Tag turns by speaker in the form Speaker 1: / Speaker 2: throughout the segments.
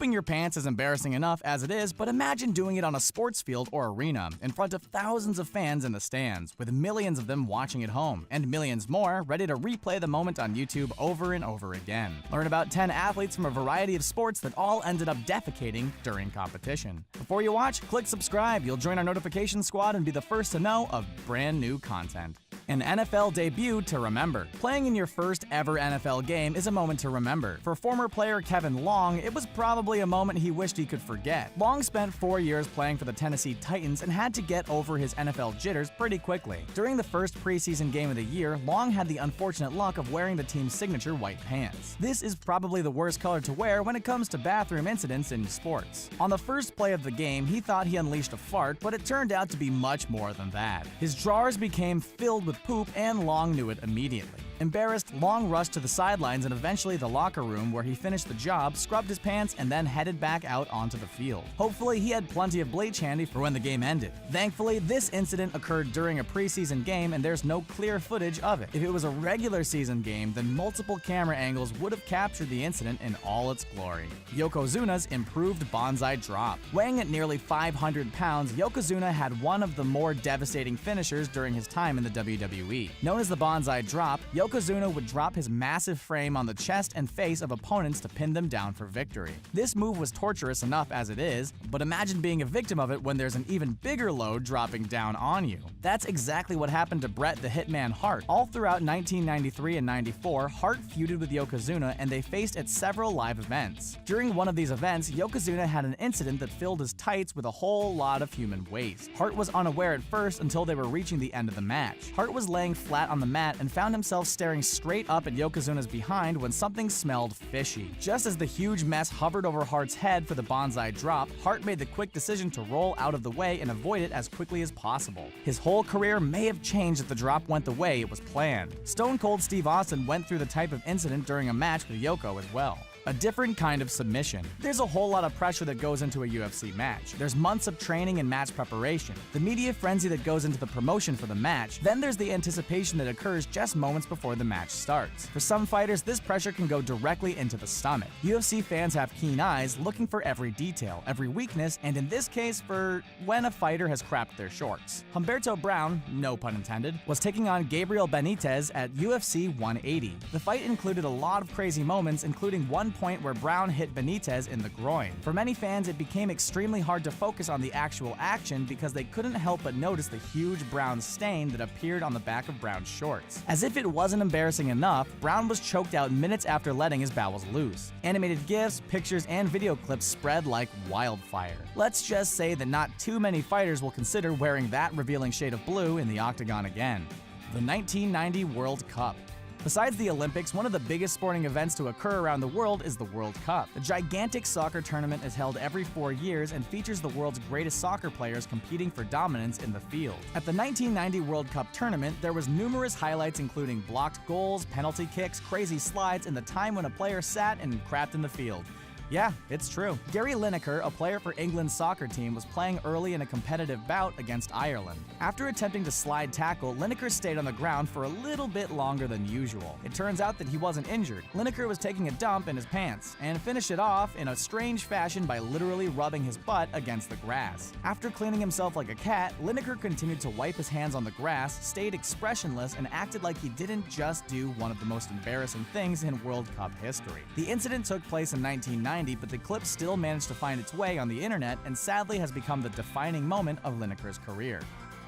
Speaker 1: Pooping your pants is embarrassing enough as it is, but imagine doing it on a sports field or arena, in front of thousands of fans in the stands, with millions of them watching at home, and millions more ready to replay the moment on YouTube over and over again. Learn about 10 athletes from a variety of sports that all ended up defecating during competition. Before you watch, click subscribe. You'll join our notification squad and be the first to know of brand new content. An NFL debut to remember. Playing in your first ever NFL game is a moment to remember. For former player Kevin Long, it was probably a moment he wished he could forget. Long spent 4 years playing for the Tennessee Titans and had to get over his NFL jitters pretty quickly. During the first preseason game of the year, Long had the unfortunate luck of wearing the team's signature white pants. This is probably the worst color to wear when it comes to bathroom incidents in sports. On the first play of the game, he thought he unleashed a fart, but it turned out to be much more than that. His drawers became filled with poop, and Long knew it immediately. Embarrassed, Long rushed to the sidelines and eventually the locker room, where he finished the job, scrubbed his pants, and then headed back out onto the field. Hopefully, he had plenty of bleach handy for when the game ended. Thankfully, this incident occurred during a preseason game and there's no clear footage of it. If it was a regular season game, then multiple camera angles would have captured the incident in all its glory. Yokozuna's improved Banzai drop. Weighing at nearly 500 pounds, Yokozuna had one of the more devastating finishers during his time in the WWE. Known as the Banzai drop, Yokozuna would drop his massive frame on the chest and face of opponents to pin them down for victory. This move was torturous enough as it is, but imagine being a victim of it when there's an even bigger load dropping down on you. That's exactly what happened to Bret the Hitman Hart. All throughout 1993 and 94, Hart feuded with Yokozuna and they faced at several live events. During one of these events, Yokozuna had an incident that filled his tights with a whole lot of human waste. Hart was unaware at first until they were reaching the end of the match. Hart was laying flat on the mat and found himself staring straight up at Yokozuna's behind when something smelled fishy. Just as the huge mess hovered over Hart's head for the Banzai drop, Hart made the quick decision to roll out of the way and avoid it as quickly as possible. His whole career may have changed if the drop went the way it was planned. Stone Cold Steve Austin went through the type of incident during a match with Yoko as well. A different kind of submission. There's a whole lot of pressure that goes into a UFC match. There's months of training and match preparation, the media frenzy that goes into the promotion for the match, then there's the anticipation that occurs just moments before the match starts. For some fighters, this pressure can go directly into the stomach. UFC fans have keen eyes looking for every detail, every weakness, and in this case, for when a fighter has crapped their shorts. Humberto Brown, no pun intended, was taking on Gabriel Benitez at UFC 180. The fight included a lot of crazy moments, including one point where Brown hit Benitez in the groin. For many fans, it became extremely hard to focus on the actual action because they couldn't help but notice the huge brown stain that appeared on the back of Brown's shorts. As if it wasn't embarrassing enough, Brown was choked out minutes after letting his bowels loose. Animated GIFs, pictures, and video clips spread like wildfire. Let's just say that not too many fighters will consider wearing that revealing shade of blue in the octagon again. The 1990 World Cup. Besides the Olympics, one of the biggest sporting events to occur around the world is the World Cup. The gigantic soccer tournament is held every 4 years and features the world's greatest soccer players competing for dominance in the field. At the 1990 World Cup tournament, there was numerous highlights including blocked goals, penalty kicks, crazy slides, and the time when a player sat and crapped in the field. Yeah, it's true. Gary Lineker, a player for England's soccer team, was playing early in a competitive bout against Ireland. After attempting to slide tackle, Lineker stayed on the ground for a little bit longer than usual. It turns out that he wasn't injured. Lineker was taking a dump in his pants, and finished it off in a strange fashion by literally rubbing his butt against the grass. After cleaning himself like a cat, Lineker continued to wipe his hands on the grass, stayed expressionless, and acted like he didn't just do one of the most embarrassing things in World Cup history. The incident took place in 1990, but the clip still managed to find its way on the internet and sadly has become the defining moment of Lineker's career.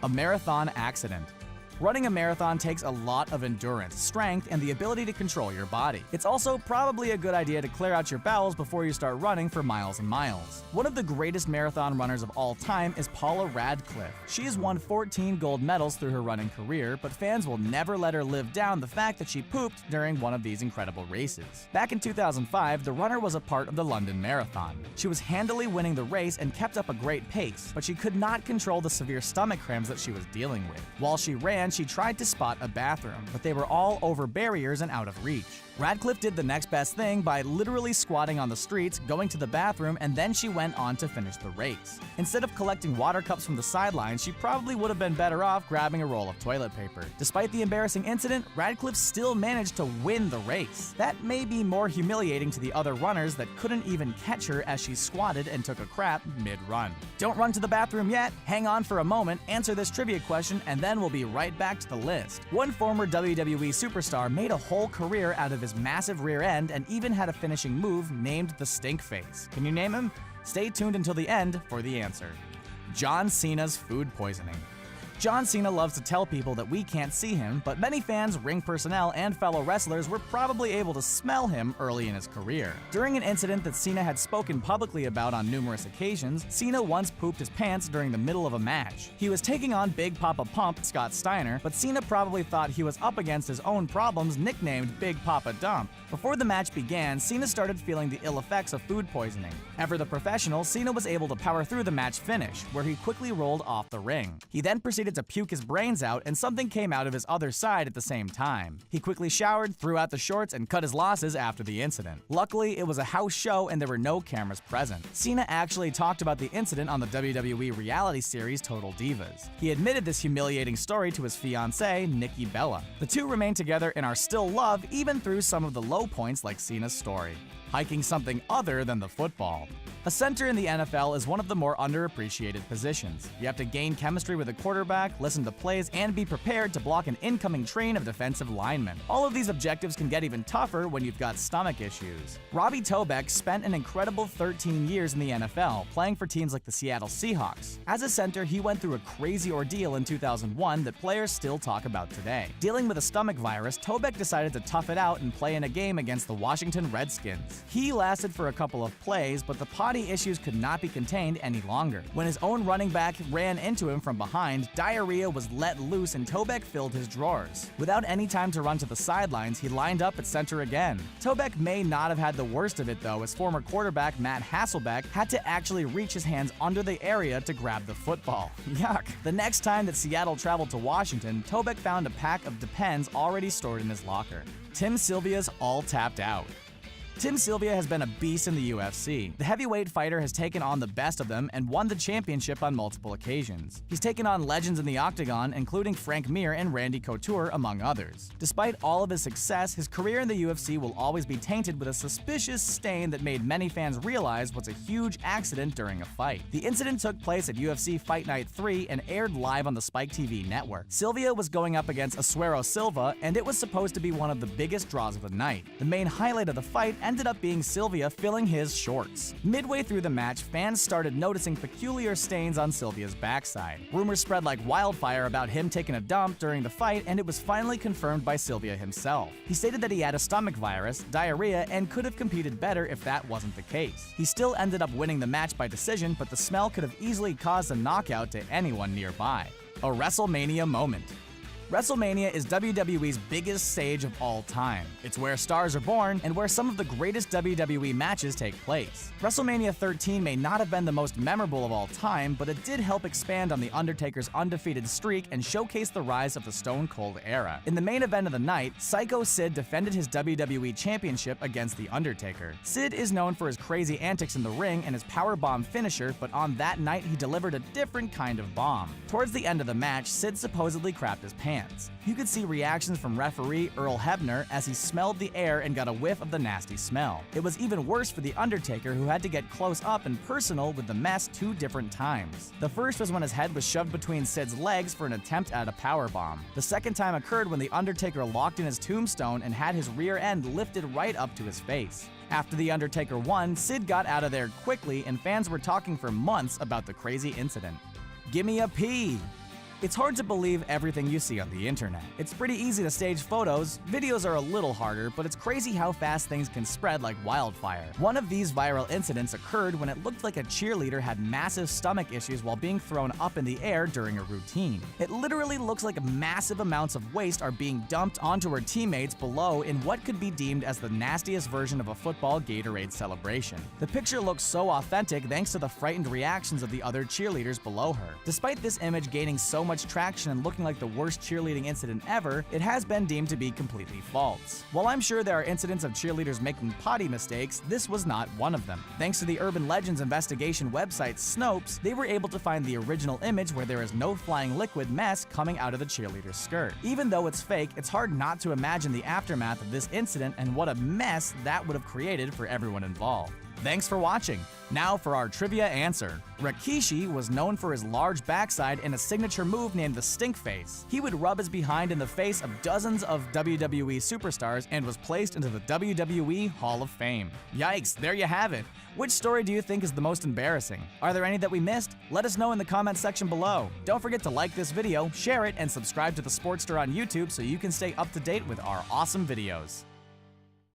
Speaker 1: A marathon accident. Running a marathon takes a lot of endurance, strength, and the ability to control your body. It's also probably a good idea to clear out your bowels before you start running for miles and miles. One of the greatest marathon runners of all time is Paula Radcliffe. She has won 14 gold medals through her running career, but fans will never let her live down the fact that she pooped during one of these incredible races. Back in 2005, the runner was a part of the London Marathon. She was handily winning the race and kept up a great pace, but she could not control the severe stomach cramps that she was dealing with. While she ran, she tried to spot a bathroom, but they were all over barriers and out of reach. Radcliffe did the next best thing by literally squatting on the streets, going to the bathroom, and then she went on to finish the race. Instead of collecting water cups from the sidelines, she probably would have been better off grabbing a roll of toilet paper. Despite the embarrassing incident, Radcliffe still managed to win the race. That may be more humiliating to the other runners that couldn't even catch her as she squatted and took a crap mid-run. Don't run to the bathroom yet. Hang on for a moment, answer this trivia question, and then we'll be right back to the list. One former WWE superstar made a whole career out of his massive rear end and even had a finishing move named the Stink Face. Can you name him? Stay tuned until the end for the answer. John Cena's food poisoning. John Cena loves to tell people that we can't see him, but many fans, ring personnel, and fellow wrestlers were probably able to smell him early in his career. During an incident that Cena had spoken publicly about on numerous occasions, Cena once pooped his pants during the middle of a match. He was taking on Big Papa Pump, Scott Steiner, but Cena probably thought he was up against his own problems, nicknamed Big Papa Dump. Before the match began, Cena started feeling the ill effects of food poisoning. Ever the professional, Cena was able to power through the match finish, where he quickly rolled off the ring. He then proceeded to puke his brains out, and something came out of his other side at the same time. He quickly showered, threw out the shorts, and cut his losses after the incident. Luckily, it was a house show and there were no cameras present. Cena actually talked about the incident on the WWE reality series Total Divas. He admitted this humiliating story to his fiancée, Nikki Bella. The two remain together and are still loved even through some of the low points like Cena's story. Hiking something other than the football. A center in the NFL is one of the more underappreciated positions. You have to gain chemistry with a quarterback, listen to plays, and be prepared to block an incoming train of defensive linemen. All of these objectives can get even tougher when you've got stomach issues. Robbie Tobeck spent an incredible 13 years in the NFL, playing for teams like the Seattle Seahawks. As a center, he went through a crazy ordeal in 2001 that players still talk about today. Dealing with a stomach virus, Tobeck decided to tough it out and play in a game against the Washington Redskins. He lasted for a couple of plays, but the potty issues could not be contained any longer. When his own running back ran into him from behind, diarrhea was let loose and Tobeck filled his drawers. Without any time to run to the sidelines, he lined up at center again. Tobeck may not have had the worst of it though, as former quarterback Matt Hasselbeck had to actually reach his hands under the area to grab the football. Yuck. The next time that Seattle traveled to Washington, Tobeck found a pack of Depends already stored in his locker. Tim Sylvia's all tapped out. Tim Sylvia has been a beast in the UFC. The heavyweight fighter has taken on the best of them and won the championship on multiple occasions. He's taken on legends in the octagon, including Frank Mir and Randy Couture, among others. Despite all of his success, his career in the UFC will always be tainted with a suspicious stain that made many fans realize was a huge accident during a fight. The incident took place at UFC Fight Night 3 and aired live on the Spike TV network. Sylvia was going up against Asuero Silva, and it was supposed to be one of the biggest draws of the night. The main highlight of the fight ended up being Sylvia filling his shorts. Midway through the match, fans started noticing peculiar stains on Sylvia's backside. Rumors spread like wildfire about him taking a dump during the fight, and it was finally confirmed by Sylvia himself. He stated that he had a stomach virus, diarrhea, and could have competed better if that wasn't the case. He still ended up winning the match by decision, but the smell could have easily caused a knockout to anyone nearby. A WrestleMania moment. WrestleMania is WWE's biggest stage of all time. It's where stars are born and where some of the greatest WWE matches take place. WrestleMania 13 may not have been the most memorable of all time, but it did help expand on The Undertaker's undefeated streak and showcase the rise of the Stone Cold era. In the main event of the night, Psycho Sid defended his WWE Championship against The Undertaker. Sid is known for his crazy antics in the ring and his powerbomb finisher, but on that night he delivered a different kind of bomb. Towards the end of the match, Sid supposedly crapped his pants. You could see reactions from referee Earl Hebner as he smelled the air and got a whiff of the nasty smell. It was even worse for The Undertaker, who had to get close up and personal with the mess 2 different times. The first was when his head was shoved between Sid's legs for an attempt at a powerbomb. The second time occurred when The Undertaker locked in his tombstone and had his rear end lifted right up to his face. After The Undertaker won, Sid got out of there quickly and fans were talking for months about the crazy incident. Gimme a P! It's hard to believe everything you see on the internet. It's pretty easy to stage photos, videos are a little harder, but it's crazy how fast things can spread like wildfire. One of these viral incidents occurred when it looked like a cheerleader had massive stomach issues while being thrown up in the air during a routine. It literally looks like massive amounts of waste are being dumped onto her teammates below in what could be deemed as the nastiest version of a football Gatorade celebration. The picture looks so authentic thanks to the frightened reactions of the other cheerleaders below her. Despite this image gaining so much traction and looking like the worst cheerleading incident ever, it has been deemed to be completely false. While I'm sure there are incidents of cheerleaders making potty mistakes, this was not one of them. Thanks to the Urban Legends investigation website Snopes, they were able to find the original image where there is no flying liquid mess coming out of the cheerleader's skirt. Even though it's fake, it's hard not to imagine the aftermath of this incident and what a mess that would have created for everyone involved. Thanks for watching. Now for our trivia answer. Rikishi was known for his large backside and a signature move named the Stink Face. He would rub his behind in the face of dozens of WWE superstars and was placed into the WWE Hall of Fame. Yikes, there you have it. Which story do you think is the most embarrassing? Are there any that we missed? Let us know in the comment section below. Don't forget to like this video, share it, and subscribe to the Sportster on YouTube so you can stay up to date with our awesome videos.